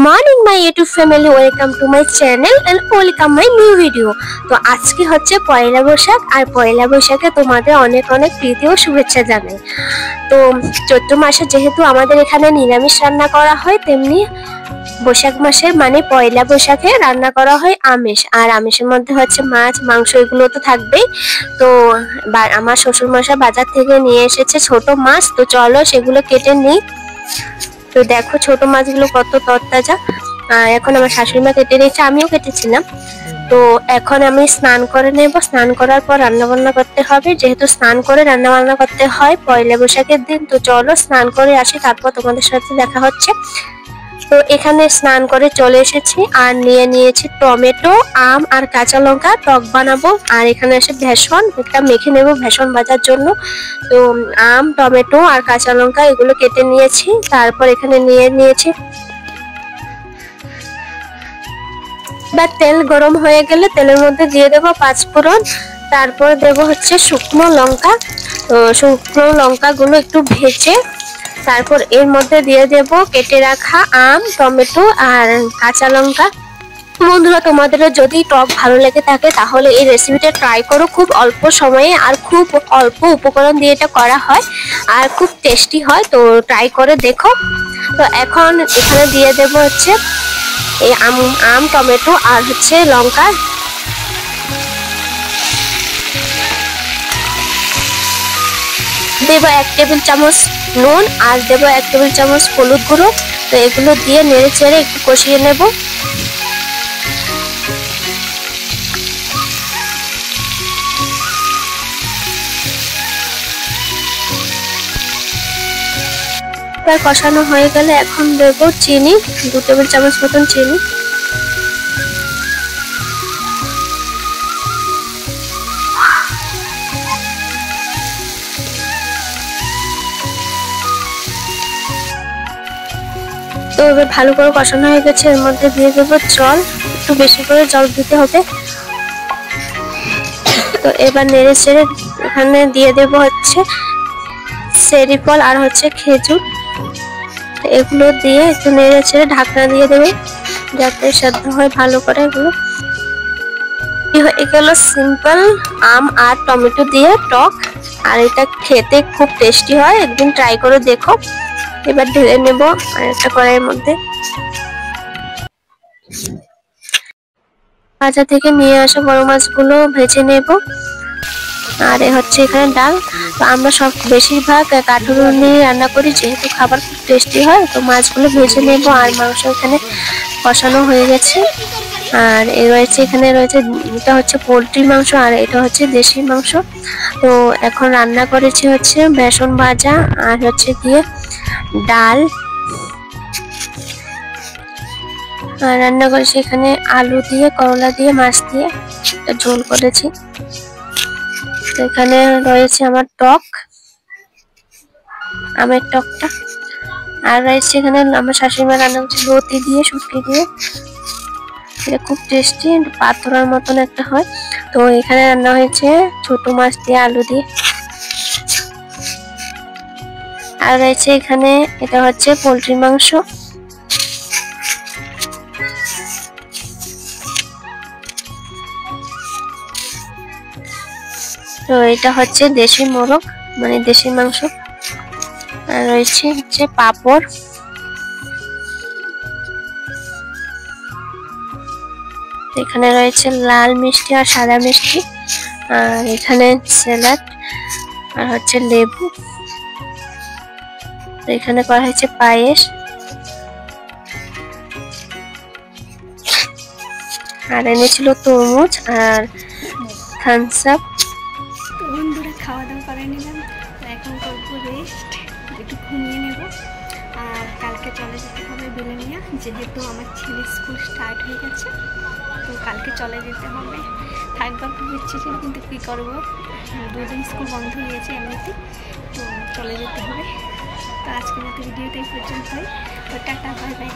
Morning my YouTube family, welcome to my channel and welcome my new video. তো আজকে হচ্ছে পয়লা বৈশাখ, আর পয়লা বৈশাখে তোমাদের অনেক অনেক প্রীতি ও শুভেচ্ছা জানাই। তো চৈত্র মাসে যেহেতু আমাদের এখানে নিরামিষ রান্না করা হয়, তেমনি বৈশাখ মাসে মানে পয়লা বৈশাখে রান্না করা হয় আমিষ। আর আমিষের মধ্যে হচ্ছে মাছ, মাংস, এগুলো তো থাকবেই। তো আমার শ্বশুর মশাই বাজার থেকে নিয়ে এসেছে ছোট মাছ, তো চলো সেগুলো কেটে নিই। তো দেখো ছোট মাছগুলো কত তরতাজা। এখন আমার শাশুড়ি মা কেটে নিয়েছে, আমিও কেটেছিলাম। তো এখন আমি স্নান করে নেব। স্নান করার পর রান্না বান্না করতে হবে, যেহেতু স্নান করে রান্না বান্না করতে হয় পয়লা বৈশাখের দিন। তো চলো স্নান করে আসি, তারপর তোমাদের সাথে দেখা হচ্ছে। তো এখানে স্নান করে চলে এসেছি, আর নিয়েছি টমেটো, আম আর কাঁচা লঙ্কা, টক বানাবো। আর এখানে এসে বেসন একটা মেখে নেব বেসন ভাজার জন্য। তো আম, টমেটো আর কাঁচা লঙ্কা এগুলো কেটে নিয়েছি। তারপর এখানে নিয়েছি। এবার তেল গরম হয়ে গেলে তেলের মধ্যে দিয়ে দেবো পাঁচফোড়ন, তারপর দেবো হচ্ছে শুকনো লঙ্কা। তো শুকনো লঙ্কাগুলো একটু ভেজে তারপর এর মধ্যে দিয়ে দেব কেটে রাখা আম, টমেটো আর কাঁচা লঙ্কা। বন্ধুরা, তোমাদেরও যদি টক ভালো লেগে থাকে তাহলে এই রেসিপিটা ট্রাই করো। খুব অল্প সময়ে আর খুব অল্প উপকরণ দিয়ে এটা করা হয়, আর খুব টেস্টি হয়। তো ট্রাই করে দেখো। তো এখন এখানে দিয়ে দেব হচ্ছে এই আম, টমেটো আর হচ্ছে লঙ্কা। দেবো 1 টেবিল চামচ নুন, আর দেবো 1 টেবিল চামচ হলুদ গুঁড়ো। তো এগুলো দিয়ে নেড়ে চেড়ে একটু কষিয়ে নেব। এবার কষানো হয়ে গেলে এখন দেবো চিনি, 2 টেবিল চামচ মতন চিনি। তো এবার ভালো করে কষানো হয়ে গেছে, এর মধ্যে দিয়ে দেবো জল, একটু বেশি করে জল দিতে হবে। তো এবার নেড়ে চেড়ে এখানে দিয়ে দেবো হচ্ছে চেরি ফল আর হচ্ছে খেজুর। এগুলো দিয়ে একটু নেড়ে চেড়ে ঢাকনা দিয়ে দেবো যাতে সেদ্ধ হয় ভালো করে। এগুলো সিম্পল আম আর টমেটো দিয়ে টক, আর এটা খেতে খুব টেস্টি হয়, একদিন ট্রাই করে দেখো। এবার ঢেলে নেব একটা কড়াইয়ের মধ্যে। বাজার থেকে নিয়ে আসা বড় মাছগুলো ভেজে নেব। আর হচ্ছে এখানে ডাল। তো আমরা সব বেশিরভাগ কাঠুরো নিয়ে রান্না করি, যেহেতু খাবার খুব টেস্টি হয়। তো মাছগুলো ভেজে নেব, আর মাংস এখানে কষানো হয়ে গেছে। আর এখানে রয়েছে এটা হচ্ছে পোলট্রি মাংস, আর এটা হচ্ছে দেশি মাংস। তো এখন রান্না করেছি হচ্ছে বেসন ভাজা, আর হচ্ছে দিয়ে ডাল। আর রান্না করেছি এখানে আলু দিয়ে, করলা দিয়ে, মাছ দিয়ে ঝোল করেছি। এখানে রয়েছে আমার টক, আমের টকটা। আর রয়েছে এখানে আমার শাশুড়ি মা রান্না করছে লতি দিয়ে, শুটকি দিয়ে। এটা খুব টেস্টি, পাথরের মতন একটা হয়। তো এখানে রান্না হয়েছে ছোট মাছ দিয়ে, আলু দিয়ে। আর রয়েছে এখানে এটা হচ্ছে পোলট্রি মাংস। তো এটা হচ্ছে দেশি মোরগ, মানে দেশি মাংস। আর রয়েছে হচ্ছে পাঁপড়। এখানে রয়েছে লাল মিষ্টি আর সাদা মিষ্টি। আর এখানে স্যালাড আর হচ্ছে লেবু। এখানে করা হয়েছে পায়েস। আর এনেছিল তরমুজ আর থামস আপ। বন্ধুরা, খাওয়া দাওয়া করে নিলাম। এখন করবো রেস্ট, একটু ঘুমিয়ে নেব। আর কালকে চলে যেতে হবে বেলেনিয়া, যেহেতু আমার ছেলের স্কুল স্টার্ট হয়ে গেছে। তো কালকে চলে যেতে হবে। থাকবার খুব ইচ্ছে ছিল, কিন্তু কী করবো, 2 দিন স্কুল বন্ধ হয়ে গেছে এমনিতে। তো চলে যেতে হবে। তো আজকের মতো ভিডিওটাই পর্যন্তই। তো টাটা, বাই বাই।